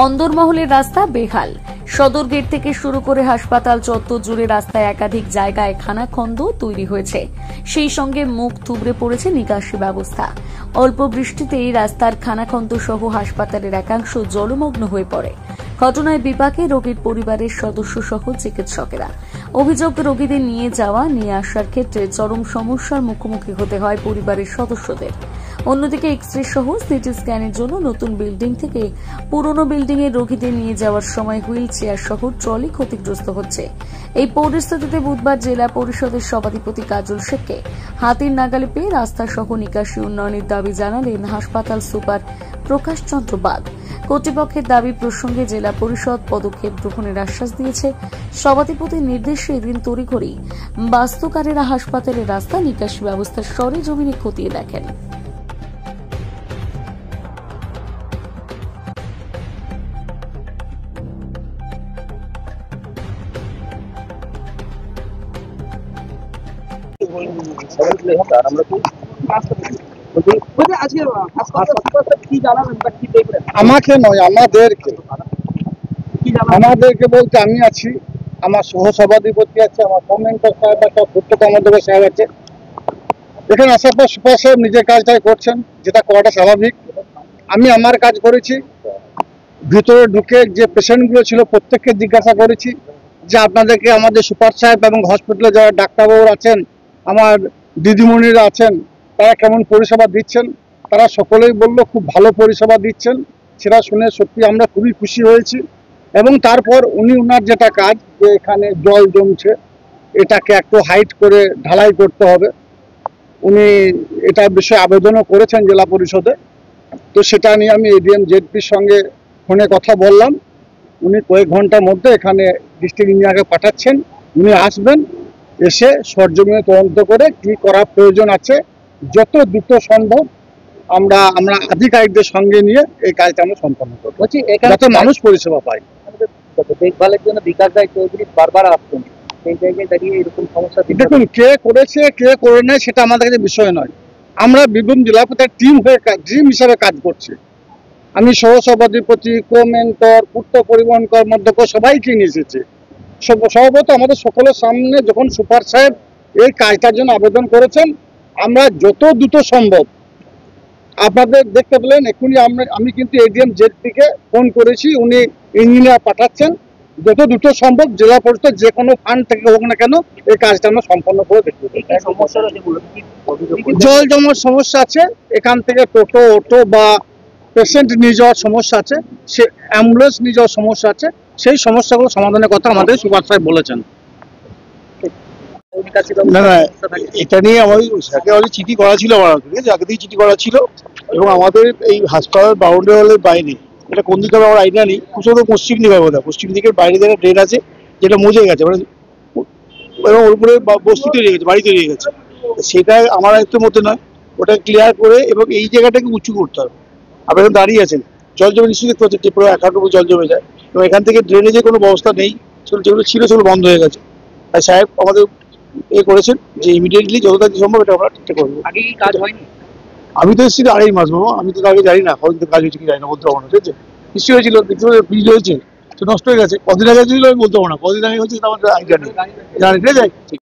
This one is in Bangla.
অন্দরমহলের রাস্তা বেহাল। সদর গেট থেকে শুরু করে হাসপাতাল চত্বর জুড়ে রাস্তায় একাধিক জায়গায় খানাখন্দ তৈরি হয়েছে। সেই সঙ্গে মুখ থুবড়ে পড়েছে নিকাশি ব্যবস্থা। অল্প বৃষ্টিতেই রাস্তার খানাখন্দ সহ হাসপাতালের একাংশ জলমগ্ন হয়ে পড়ে। ঘটনায় বিপাকে রোগীর পরিবারের সদস্য সহ চিকিৎসকেরা। অভিযোগ, রোগীদের নিয়ে যাওয়া নিয়ে আসার ক্ষেত্রে চরম সমস্যার মুখোমুখি হতে হয় পরিবারের সদস্যদের। অন্যদিকে এক্স-রে সহ সিটি স্ক্যানের জন্য নতুন বিল্ডিং থেকে পুরনো বিল্ডিং এ রোগীদের নিয়ে যাওয়ার সময় হুইল চেয়ার সহ ট্রলি ক্ষতিগ্রস্ত হচ্ছে। এই পরিস্থিতিতে বুধবার জেলা পরিষদের সভাধিপতি কাজল শেখকে হাতের নাগালে পেয়ে রাস্তা সহ নিকাশি উন্নয়নের দাবি জানালেন হাসপাতাল সুপার প্রকাশ চন্দ্র বাগ। কর্তৃপক্ষের দাবি প্রসঙ্গে জেলা পরিষদ পদক্ষেপ গ্রহণের আশ্বাস দিয়েছে। সভাধিপতির নির্দেশে এদিন তড়িঘড়ি বাস্তুকারেরা হাসপাতালের রাস্তা নিকাশি ব্যবস্থার সরেজমিনে খতিয়ে দেখেন। আমাকে নয়, আমাদেরকে বলতে আমি আছি, আমার সহসভাধিপতি আছে, আমার কমেন্টার সাহেব আছে, ভূত কমন্ডল সাহেব আছে। এখানে আসার পর সুপার সাহেব নিজের কাজটাই করছেন, যেটা করাটা স্বাভাবিক। আমি আমার কাজ করেছি। ভিতরে ঢুকে যে পেশেন্টগুলো ছিল প্রত্যেককে জিজ্ঞাসা করেছি যে আপনাদেরকে আমাদের সুপার সাহেব এবং হসপিটালে যারা ডাক্তারবাবু আছেন, আমার দিদিমণিরা আছেন, তারা কেমন পরিষেবা দিচ্ছেন। তারা সকলেই বলল খুব ভালো পরিষেবা দিচ্ছেন। সেটা শুনে সত্যি আমরা খুবই খুশি হয়েছি। এবং তারপর ওনার যেটা কাজ, যে এখানে জল জমছে, এটাকে একটু হাইট করে ঢালাই করতে হবে, উনি এটার বিষয়ে আবেদনও করেছেন জেলা পরিষদে। তো সেটা নিয়ে আমি এডিএম জেডপির সঙ্গে ফোনে কথা বললাম। উনি কয়েক ঘন্টার মধ্যে এখানে ডিস্ট্রিক্ট ইঞ্জিনিয়ারকে পাঠাচ্ছেন। উনি আসবেন, এসে সরজমিনে তদন্ত করে কি করা প্রয়োজন আছে যত দ্রুত সম্ভব আমরা আধিকারিকদের সঙ্গে নিয়ে এই কাজটা আমরা সম্পন্ন করবো, যাতে মানুষ পরিষেবা পায়। দেখভালের জন্য বিকাশ রায় চৌধুরী বারবার আসছেন, সেই জায়গায় দাঁড়িয়ে এরকম সমস্যা। দেখুন, কে করেছে কে করে নেয় সেটা আমাদের কাছে বিষয় নয়। আমরা বীরভূম জেলা টিম হয়ে টিম হিসাবে কাজ করছি। আমি সহসভাধিপতি, কো-মেন্টর, পূর্ত পরিবহন কর্মধ্যক্ষ সবাইকে নিয়ে এসেছি। সম্ভবত আমাদের সকলের সামনে যখন সুপার সাহেব এই কাজটার জন্য আবেদন করেছেন, আমরা যত দ্রুত সম্ভব, আপনাদের দেখতে পেলেন এখনই আমি কিন্তু এডিএম জেডপিকে ফোন করেছি, উনি ইঞ্জিনিয়ার পাঠাচ্ছেন। যত দ্রুত সম্ভব জেলা পরিষদ যে কোনো ফান্ড থেকে হোক না কেন এই কাজটা আমরা সম্পন্ন করে দেখব। জল জমার সমস্যা আছে, এখান থেকে টোটো অটো বা পেশেন্ট নিয়ে যাওয়ার সমস্যা আছে, সে অ্যাম্বুলেন্স নিয়ে যাওয়ার সমস্যা আছে। সেই সমস্যাগুলো সমাধানের কথা আমাদের সুপার সাহেব বলেছেন। না না, এটা নিয়ে আমাদের চিঠি করা ছিল, ঠিক আছে, আগে থেকে চিঠি করা ছিল। এবং আমাদের এই হাসপাতাল বাউন্ডারি ওয়ালের বাইরে, এটা কোন দিকে আমার আইডিয়া নেই, কুচো পশ্চিম দিকে বোধ হয়, পশ্চিম দিকের বাইরে যেটা ড্রেন আছে, যেটা মজে গেছে, মানে এবং ওর উপরে বস্তি তৈরি হয়ে গেছে, বাড়ি তৈরি হয়ে গেছে। সেটা আমার আয়ত্তের মধ্যে নয়, ওটা ক্লিয়ার করে এবং এই জায়গাটাকে উঁচু করতে হবে। আপনি এখন দাঁড়িয়ে আছেন, জল জমে নিশ্চয়ই দেখতে পাচ্ছেন, পুরো 1 হাঁটু জল জমে যায় এবং এখান থেকে ড্রেনেজের কোনো ব্যবস্থা নেই। যেগুলো ছিল সেগুলো বন্ধ হয়ে গেছে। তাই সাহেব আমাদের করেছেন যে ইমিডিয়েটলি যত তাড়াতাড়ি সম্ভব এটা আমরা ঠিকঠাক করবো। আগে কাজ হয়নি, আমি তো এসেছি 2.5 মাস, বাবা, আমি তো আগে জানি না কতদিন কাজ হয়েছে কি জানি না, বলতে পারবো না। ঠিক আছে, নিশ্চয়ই হয়েছিল, দেখতে ফ্রিজ হয়েছে, তো নষ্ট হয়ে গেছে। কদিন আগে ছিল আমি বলতে পারবো না, কদিন আগে হচ্ছে আমার আইডিয়া নেই, জানি। ঠিক আছে।